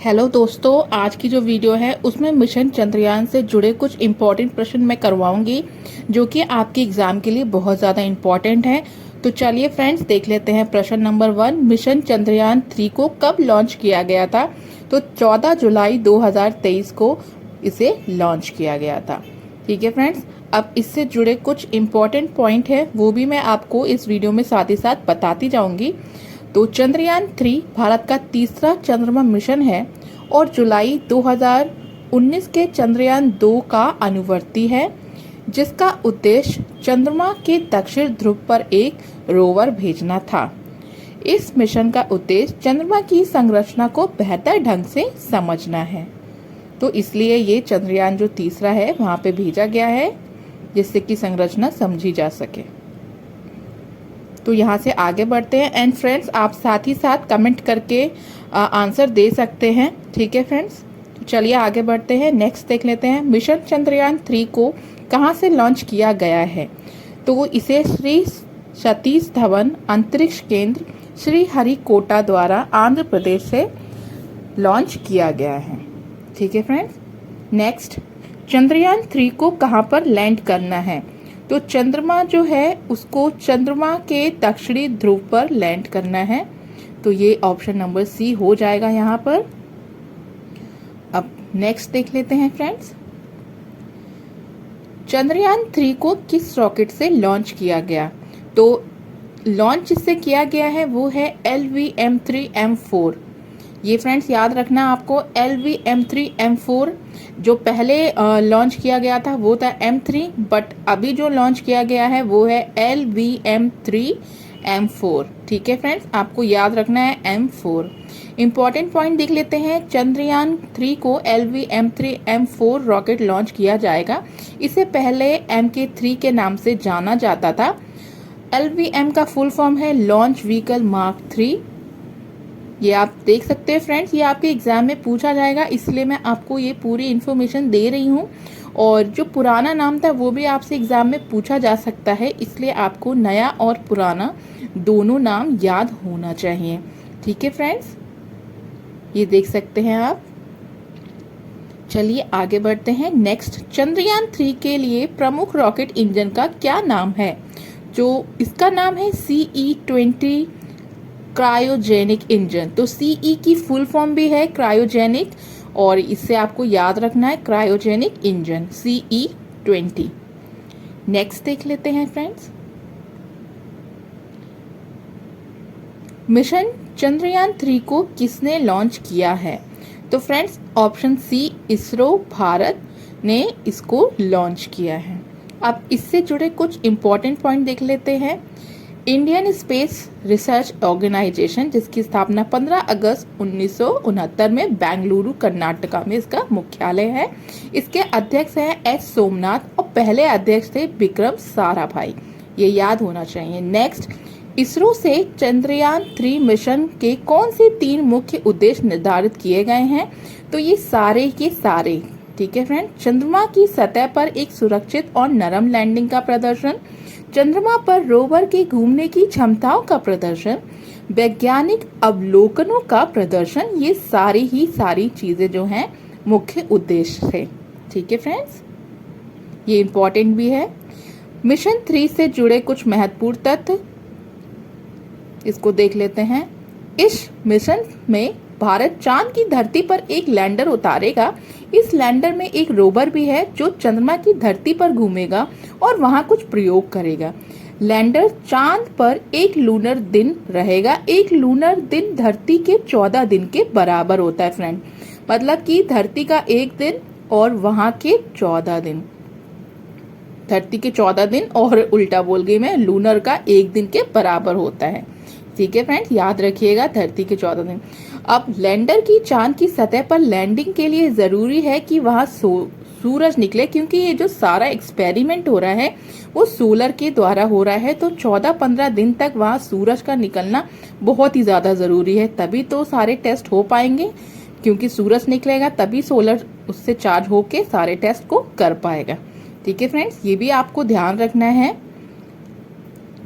Hello दोस्तों, आज की जो वीडियो है उसमें मिशन चंद्रयान से जुड़े कुछ इम्पोर्टेंट प्रश्न मैं करवाऊंगी जो कि आपके एग्जाम के लिए बहुत ज़्यादा इम्पोर्टेंट है। तो चलिए फ्रेंड्स, देख लेते हैं। प्रश्न नंबर 1, मिशन चंद्रयान 3 को कब लॉन्च किया गया था? तो 14 जुलाई 2023 को इसे लॉन्च किया गया था। ठीक है फ्रेंड्स, अब इससे जुड़े कुछ इम्पोर्टेंट पॉइंट है वो भी मैं आपको इस वीडियो में साथ ही साथ बताती जाऊंगी। तो चंद्रयान 3 भारत का तीसरा चंद्रमा मिशन है और जुलाई 2019 के चंद्रयान 2 का अनुवर्ती है, जिसका उद्देश्य चंद्रमा के दक्षिण ध्रुव पर एक रोवर भेजना था। इस मिशन का उद्देश्य चंद्रमा की संरचना को बेहतर ढंग से समझना है, तो इसलिए ये चंद्रयान जो तीसरा है वहां पे भेजा गया है जिससे कि संरचना समझी जा सके। तो यहाँ से आगे बढ़ते हैं। एंड फ्रेंड्स, आप साथ ही साथ कमेंट करके आंसर दे सकते हैं। ठीक है फ्रेंड्स, तो चलिए आगे बढ़ते हैं। नेक्स्ट देख लेते हैं, मिशन चंद्रयान 3 को कहाँ से लॉन्च किया गया है? तो इसे श्री सतीश धवन अंतरिक्ष केंद्र श्रीहरिकोटा द्वारा आंध्र प्रदेश से लॉन्च किया गया है। ठीक है फ्रेंड्स, नेक्स्ट, चंद्रयान 3 को कहाँ पर लैंड करना है? तो चंद्रमा जो है उसको चंद्रमा के दक्षिणी ध्रुव पर लैंड करना है, तो ये ऑप्शन नंबर सी हो जाएगा यहाँ पर। अब नेक्स्ट देख लेते हैं फ्रेंड्स, चंद्रयान 3 को किस रॉकेट से लॉन्च किया गया? तो लॉन्च जिससे किया गया है वो है LVM-3M4। ये फ्रेंड्स याद रखना आपको, LVM-3M4 जो पहले लॉन्च किया गया था वो था M3, बट अभी जो लॉन्च किया गया है वो है LVM-3M4। ठीक है फ्रेंड्स, आपको याद रखना है M4। इंपॉर्टेंट पॉइंट देख लेते हैं, चंद्रयान 3 को LVM-3M4 रॉकेट लॉन्च किया जाएगा। इसे पहले MK3 के नाम से जाना जाता था। LVM का फुल फॉर्म है लॉन्च व्हीकल मार्क 3। ये आप देख सकते हैं फ्रेंड्स, ये आपके एग्जाम में पूछा जाएगा, इसलिए मैं आपको ये पूरी इन्फॉर्मेशन दे रही हूँ। और जो पुराना नाम था वो भी आपसे एग्जाम में पूछा जा सकता है, इसलिए आपको नया और पुराना दोनों नाम याद होना चाहिए। ठीक है फ्रेंड्स, ये देख सकते हैं आप। चलिए आगे बढ़ते हैं। नेक्स्ट, चंद्रयान 3 के लिए प्रमुख रॉकेट इंजन का क्या नाम है? जो इसका नाम है CE-20 क्रायोजेनिक इंजन। तो सीई की फुल फॉर्म भी है क्रायोजेनिक, और इससे आपको याद रखना है क्रायोजेनिक इंजन CE-20। नेक्स्ट देख लेते हैं फ्रेंड्स, मिशन चंद्रयान 3 को किसने लॉन्च किया है? तो friends option C, ISRO Bharat ने इसको लॉन्च किया है। अब इससे जुड़े कुछ इंपॉर्टेंट पॉइंट देख लेते हैं। इंडियन स्पेस रिसर्च ऑर्गेनाइजेशन, जिसकी स्थापना 15 अगस्त 1969 में बेंगलुरु कर्नाटका में इसका मुख्यालय है। इसके अध्यक्ष हैं S सोमनाथ और पहले अध्यक्ष थे विक्रम साराभाई। ये याद होना चाहिए। नेक्स्ट, इसरो से चंद्रयान 3 मिशन के कौन से 3 मुख्य उद्देश्य निर्धारित किए गए हैं? तो ये सारे के सारे, ठीक है फ्रेंड, चंद्रमा की सतह पर एक सुरक्षित और नरम लैंडिंग का प्रदर्शन, चंद्रमा पर रोवर के घूमने की क्षमताओं का प्रदर्शन, वैज्ञानिक अवलोकनों का प्रदर्शन, ये सारी चीजें जो हैं मुख्य उद्देश्य थे। ठीक है फ्रेंड्स, ये इंपॉर्टेंट भी है। मिशन 3 से जुड़े कुछ महत्वपूर्ण तथ्य इसको देख लेते हैं। इस मिशन में भारत चांद की धरती पर एक लैंडर उतारेगा। इस लैंडर में एक रोवर भी है जो चंद्रमा की धरती पर घूमेगा और वहां कुछ प्रयोग करेगा। लैंडर चांद पर एक लूनर दिन रहेगा। एक लूनर दिन धरती के 14 दिन के बराबर होता है फ्रेंड, मतलब कि धरती का एक दिन और वहां के 14 दिन, धरती के 14 दिन और उल्टा बोल गई मैं, लूनर का एक दिन के बराबर होता है। ठीक है फ्रेंड्स, याद रखिएगा, धरती के 14 दिन। अब लैंडर की चांद की सतह पर लैंडिंग के लिए जरूरी है कि वहां सूरज निकले, क्योंकि ये जो सारा एक्सपेरिमेंट हो रहा है वो सोलर के द्वारा हो रहा है। तो 14-15 दिन तक वहां सूरज का निकलना बहुत ही ज्यादा जरूरी है, तभी तो सारे टेस्ट हो पाएंगे, क्योंकि सूरज निकलेगा तभी सोलर उससे चार्ज होके सारे टेस्ट को कर पाएगा। ठीक है फ्रेंड्स, ये भी आपको ध्यान रखना है।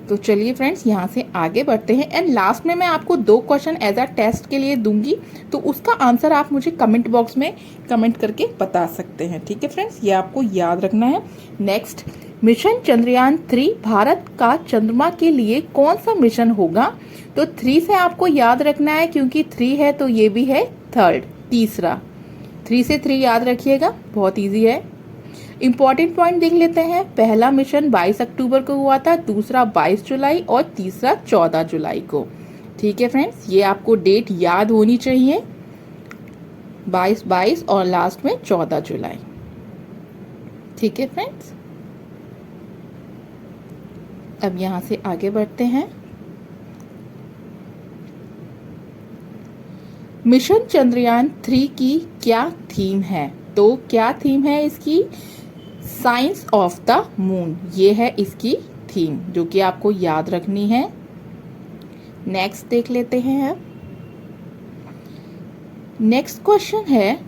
तो चलिए फ्रेंड्स यहाँ से आगे बढ़ते हैं एंड लास्ट में मैं आपको 2 क्वेश्चन एज अ टेस्ट के लिए दूंगी, तो उसका आंसर आप मुझे कमेंट बॉक्स में कमेंट करके बता सकते हैं। ठीक है फ्रेंड्स, ये आपको याद रखना है। नेक्स्ट, मिशन चंद्रयान 3 भारत का चंद्रमा के लिए कौन सा मिशन होगा? तो 3 से आपको याद रखना है, क्योंकि 3 है तो ये भी है थर्ड, तीसरा। 3 से 3 याद रखिएगा, बहुत इजी है। इंपॉर्टेंट पॉइंट देख लेते हैं। पहला मिशन 22 अक्टूबर को हुआ था, दूसरा 22 जुलाई और तीसरा 14 जुलाई को। ठीक है फ्रेंड्स, ये आपको डेट याद होनी चाहिए, 22 और लास्ट में 14 जुलाई। ठीक है फ्रेंड्स, अब यहां से आगे बढ़ते हैं। मिशन चंद्रयान 3 की क्या थीम है? तो क्या थीम है इसकी? साइंस ऑफ द मून, ये है इसकी थीम, जो कि आपको याद रखनी है। नेक्स्ट देख लेते हैं अब। नेक्स्ट क्वेश्चन है,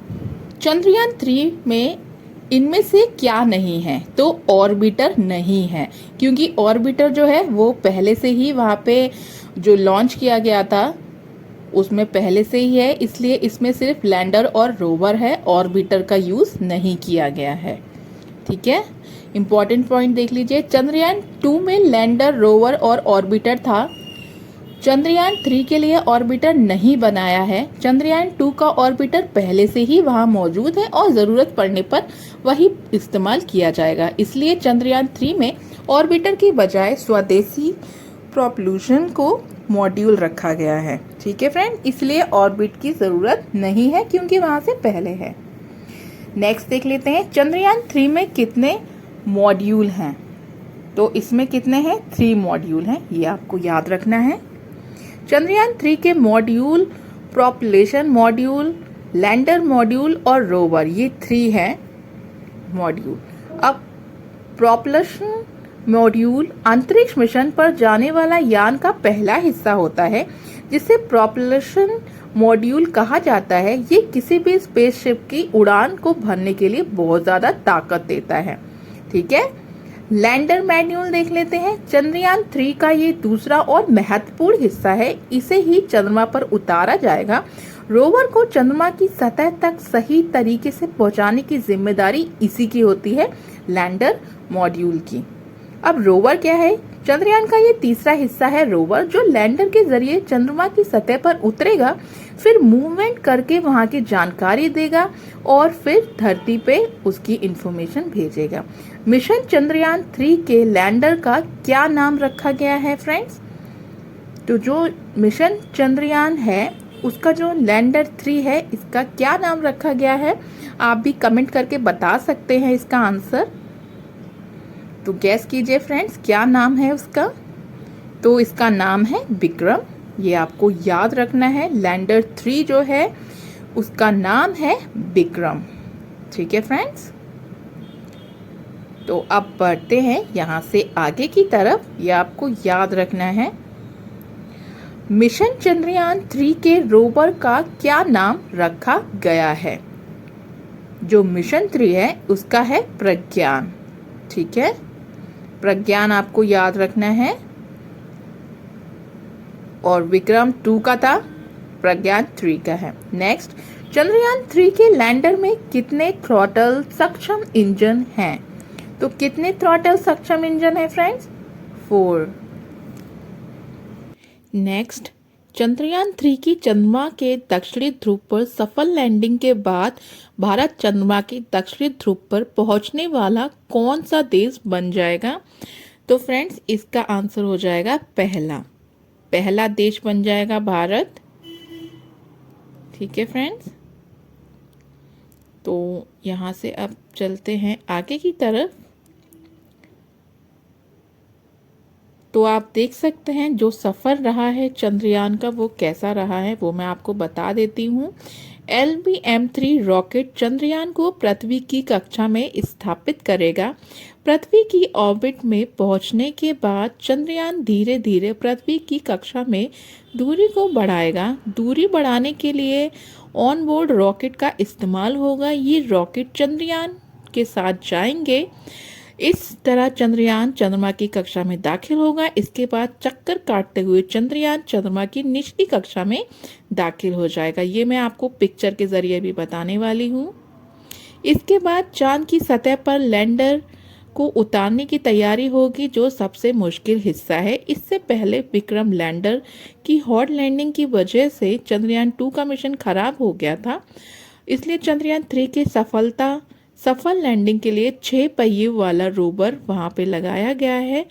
चंद्रयान 3 में इनमें से क्या नहीं है? तो ऑर्बिटर नहीं है, क्योंकि ऑर्बिटर जो है वो पहले से ही वहां पे जो लॉन्च किया गया था उसमें पहले से ही है, इसलिए इसमें सिर्फ लैंडर और रोवर है, ऑर्बिटर का यूज नहीं किया गया है। ठीक है, इंपॉर्टेंट पॉइंट देख लीजिए। चंद्रयान 2 में लैंडर, रोवर और ऑर्बिटर था। चंद्रयान 3 के लिए ऑर्बिटर नहीं बनाया है। चंद्रयान 2 का ऑर्बिटर पहले से ही वहां मौजूद है और जरूरत पड़ने पर वही इस्तेमाल किया जाएगा, इसलिए चंद्रयान 3 में ऑर्बिटर की बजाय स्वदेशी प्रोपल्यूशन को मॉड्यूल रखा गया है। ठीक है फ्रेंड, इसलिए ऑर्बिट की जरूरत नहीं है, क्योंकि वहां से पहले है। नेक्स्ट देख लेते हैं, चंद्रयान 3 में कितने मॉड्यूल हैं? तो इसमें कितने हैं? 3 मॉड्यूल हैं, ये आपको याद रखना है। चंद्रयान 3 के module propulsion module, lander module और रोवर, ये 3 हैं मॉड्यूल। अब प्रोपल्शन मॉड्यूल अंतरिक्ष मिशन पर जाने वाला यान का पहला हिस्सा होता है, जिसे प्रोपल्शन मॉड्यूल कहा जाता है। ये किसी भी स्पेसशिप की उड़ान को भरने के लिए बहुत ज्यादा ताकत देता है। ठीक है, लैंडर मॉड्यूल देख लेते हैं। चंद्रयान 3 का ये दूसरा और महत्वपूर्ण हिस्सा है, इसे ही चंद्रमा पर उतारा जाएगा। रोवर को चंद्रमा की सतह तक सही तरीके से पहुंचाने की जिम्मेदारी इसी की होती है, लैंडर मॉड्यूल की। अब रोवर क्या है? चंद्रयान का ये तीसरा हिस्सा है रोवर, जो लैंडर के जरिए चंद्रमा की सतह पर उतरेगा, फिर मूवमेंट करके वहां की जानकारी देगा और फिर धरती पे उसकी इंफॉर्मेशन भेजेगा। मिशन चंद्रयान 3 के लैंडर का क्या नाम रखा गया है फ्रेंड्स? तो जो मिशन चंद्रयान है उसका जो लैंडर 3 है, इसका क्या नाम रखा गया है? आप भी कमेंट करके बता सकते हैं इसका आंसर। तो गैस कीजिए फ्रेंड्स, क्या नाम है उसका? तो इसका नाम है विक्रम, ये आपको याद रखना है। लैंडर 3 जो है उसका नाम है विक्रम। ठीक है फ्रेंड्स, तो अब बढ़ते हैं यहाँ से आगे की तरफ, ये आपको याद रखना है। मिशन चंद्रयान 3 के रोवर का क्या नाम रखा गया है? जो मिशन 3 है उसका है प्रज्ञान। ठीक है, प्रज्ञान आपको याद रखना है। और विक्रम 2 का था, प्रज्ञान 3 का है। नेक्स्ट, चंद्रयान 3 के लैंडर में कितने थ्रॉटल सक्षम इंजन हैं? तो कितने थ्रॉटल सक्षम इंजन है फ्रेंड्स? 4। नेक्स्ट, चंद्रयान 3 की चंद्रमा के दक्षिणी ध्रुव पर सफल लैंडिंग के बाद भारत चंद्रमा के दक्षिणी ध्रुव पर पहुंचने वाला कौन सा देश बन जाएगा? तो फ्रेंड्स, इसका आंसर हो जाएगा पहला देश बन जाएगा भारत। ठीक है फ्रेंड्स, तो यहाँ से अब चलते हैं आगे की तरफ। तो आप देख सकते हैं जो सफ़र रहा है चंद्रयान का वो कैसा रहा है, वो मैं आपको बता देती हूँ। LBM-3 रॉकेट चंद्रयान को पृथ्वी की कक्षा में स्थापित करेगा। पृथ्वी की ऑर्बिट में पहुंचने के बाद चंद्रयान धीरे धीरे पृथ्वी की कक्षा में दूरी को बढ़ाएगा। दूरी बढ़ाने के लिए ऑन बोर्ड रॉकेट का इस्तेमाल होगा। ये रॉकेट चंद्रयान के साथ जाएंगे। इस तरह चंद्रयान चंद्रमा की कक्षा में दाखिल होगा। इसके बाद चक्कर काटते हुए चंद्रयान चंद्रमा की निचली कक्षा में दाखिल हो जाएगा। ये मैं आपको पिक्चर के जरिए भी बताने वाली हूँ। इसके बाद चांद की सतह पर लैंडर को उतारने की तैयारी होगी, जो सबसे मुश्किल हिस्सा है। इससे पहले विक्रम लैंडर की हॉट लैंडिंग की वजह से चंद्रयान 2 का मिशन खराब हो गया था, इसलिए चंद्रयान 3 की सफल लैंडिंग के लिए 6 पहिए वाला रोवर वहां पे लगाया गया है,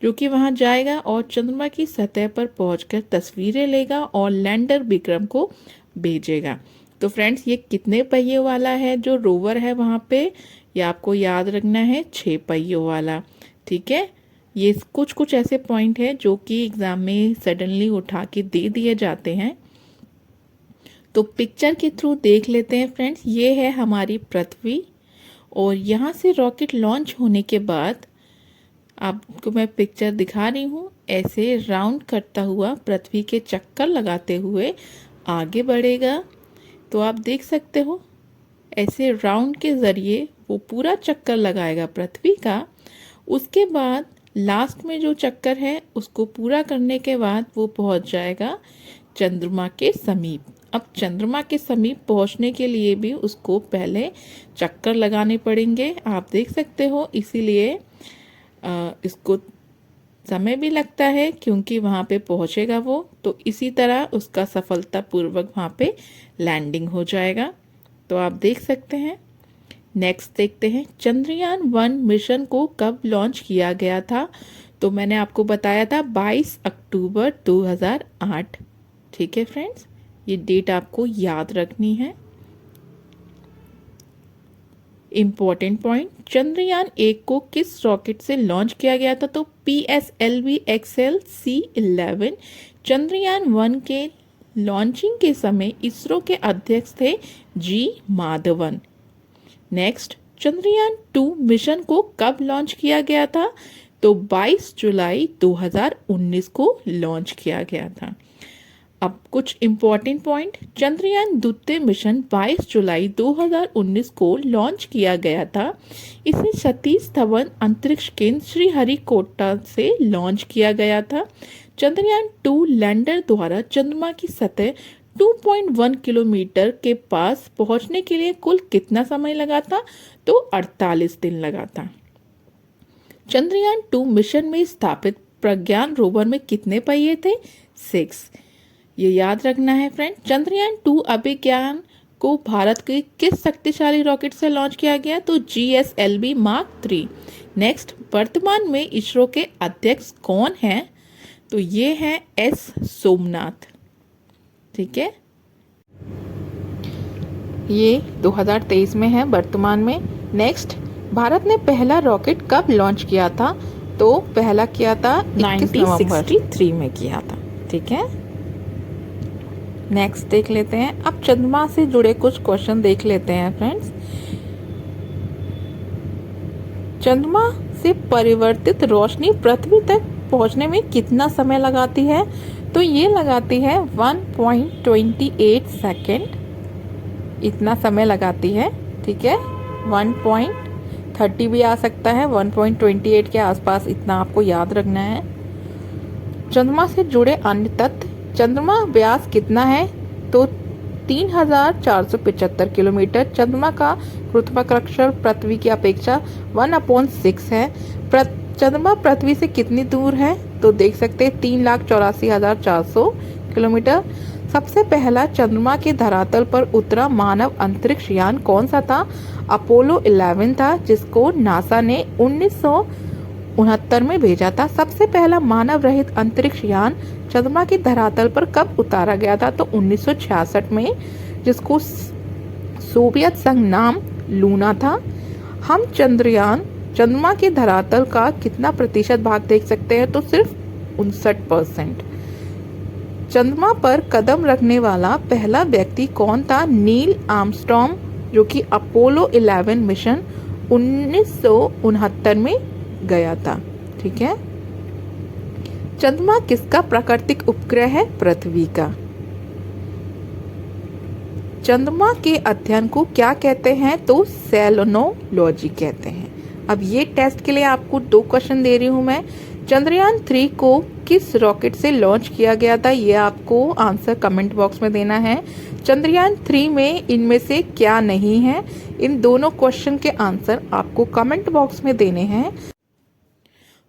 जो कि वहां जाएगा और चंद्रमा की सतह पर पहुंचकर तस्वीरें लेगा और लैंडर विक्रम को भेजेगा। तो फ्रेंड्स, ये कितने पहिए वाला है जो रोवर है वहां पे, ये आपको याद रखना है, 6 पहियों वाला। ठीक है, ये कुछ ऐसे पॉइंट है जो कि एग्जाम में सडनली उठा के दे दिए जाते हैं, तो पिक्चर के थ्रू देख लेते हैं फ्रेंड्स। ये है हमारी पृथ्वी और यहाँ से रॉकेट लॉन्च होने के बाद आपको मैं पिक्चर दिखा रही हूँ, ऐसे राउंड करता हुआ पृथ्वी के चक्कर लगाते हुए आगे बढ़ेगा। तो आप देख सकते हो ऐसे राउंड के ज़रिए वो पूरा चक्कर लगाएगा पृथ्वी का। उसके बाद लास्ट में जो चक्कर है उसको पूरा करने के बाद वो पहुंच जाएगा चंद्रमा के समीप। अब चंद्रमा के समीप पहुंचने के लिए भी उसको पहले चक्कर लगाने पड़ेंगे, आप देख सकते हो, इसीलिए इसको समय भी लगता है क्योंकि वहाँ पे पहुँचेगा वो। तो इसी तरह उसका सफलतापूर्वक वहाँ पे लैंडिंग हो जाएगा। तो आप देख सकते हैं। नेक्स्ट देखते हैं, चंद्रयान 1 मिशन को कब लॉन्च किया गया था। तो मैंने आपको बताया था 22 अक्टूबर 2008। ठीक है फ्रेंड्स, ये डेट आपको याद रखनी है। इम्पोर्टेंट पॉइंट, चंद्रयान 1 को किस रॉकेट से लॉन्च किया गया था। तो PSLV XL-C11। चंद्रयान 1 के लॉन्चिंग के समय इसरो के अध्यक्ष थे G Madhavan. Next, Chandrayaan 2 mission को कब लॉन्च किया गया था। तो 22 जुलाई 2019 को लॉन्च किया गया था। अब कुछ इम्पोर्टेंट पॉइंट, चंद्रयान द्वितीय मिशन 22 जुलाई 2019 को लॉन्च किया गया था। इसे सतीश धवन अंतरिक्ष केंद्र श्रीहरिकोटा से लॉन्च किया गया था। चंद्रयान 2 लैंडर द्वारा चंद्रमा की सतह 2.1 किलोमीटर के पास पहुंचने के लिए कुल कितना समय लगा था। तो 48 दिन लगा था। चंद्रयान 2 मिशन में स्थापित प्रज्ञान रोवर में कितने पहिए थे। 6। ये याद रखना है फ्रेंड। चंद्रयान 2 अभिज्ञान को भारत के किस शक्तिशाली रॉकेट से लॉन्च किया गया। तो GSLV Mark 3। नेक्स्ट, वर्तमान में इसरो के अध्यक्ष कौन हैं। तो ये हैं S सोमनाथ। ठीक है, ये 2023 में है वर्तमान में। नेक्स्ट, भारत ने पहला रॉकेट कब लॉन्च किया था। तो पहला किया था 1963 में किया था। ठीक है, नेक्स्ट देख लेते हैं। अब चंद्रमा से जुड़े कुछ क्वेश्चन देख लेते हैं फ्रेंड्स। चंद्रमा से परिवर्तित रोशनी पृथ्वी तक पहुंचने में कितना समय लगाती है। तो ये लगाती है 1.28 सेकेंड, इतना समय लगाती है। ठीक है, 1.30 भी आ सकता है, 1.28 के आसपास, इतना आपको याद रखना है। चंद्रमा से जुड़े अन्य तथ्य, चंद्रमा व्यास कितना है। तो 3475 किलोमीटर। चंद्रमा का गुरुत्वाकर्षण पृथ्वी की अपेक्षा 1/6 है। चंद्रमा पृथ्वी से कितनी दूर है। तो देख सकते हैं 3,84,400 किलोमीटर। सबसे पहला चंद्रमा के धरातल पर उतरा मानव अंतरिक्ष यान कौन सा था। अपोलो 11 था, जिसको नासा ने 1969 में भेजा था। सबसे पहला मानव रहित अंतरिक्ष यान चंद्रमा की धरातल पर कब उतारा गया था। तो 1966 में, जिसको सोवियत संघ नाम लूना था। हम चंद्रमा के धरातल का कितना प्रतिशत भाग देख सकते हैं। तो सिर्फ 59%। चंद्रमा पर कदम रखने वाला पहला व्यक्ति कौन था। नील आर्मस्ट्रॉन्ग, जो कि अपोलो 11 मिशन 1969 में गया था। ठीक है, चंद्रमा किसका प्राकृतिक उपग्रह है। पृथ्वी का। चंद्रमा के अध्ययन को क्या कहते हैं। तो सेलेनोलॉजी कहते हैं। अब ये टेस्ट के लिए आपको 2 क्वेश्चन दे रही हूँ मैं। चंद्रयान 3 को किस रॉकेट से लॉन्च किया गया था, ये आपको आंसर कमेंट बॉक्स में देना है। चंद्रयान 3 में इनमें से क्या नहीं है, इन दोनों क्वेश्चन के आंसर आपको कमेंट बॉक्स में देने हैं।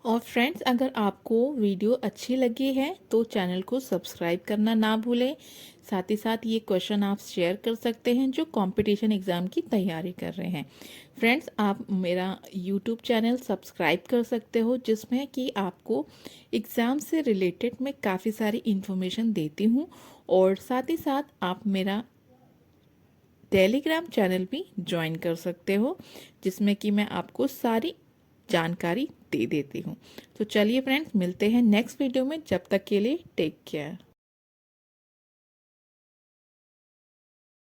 और फ्रेंड्स, अगर आपको वीडियो अच्छी लगी है तो चैनल को सब्सक्राइब करना ना भूलें। साथ ही साथ ये क्वेश्चन आप शेयर कर सकते हैं जो कंपटीशन एग्ज़ाम की तैयारी कर रहे हैं। फ्रेंड्स, आप मेरा यूट्यूब चैनल सब्सक्राइब कर सकते हो जिसमें कि आपको एग्ज़ाम से रिलेटेड मैं काफ़ी सारी इन्फॉर्मेशन देती हूँ। और साथ ही साथ आप मेरा टेलीग्राम चैनल भी ज्वाइन कर सकते हो जिसमें कि मैं आपको सारी जानकारी दे देती हूँ। तो चलिए फ्रेंड्स, मिलते हैं नेक्स्ट वीडियो में। जब तक के लिए टेक केयर।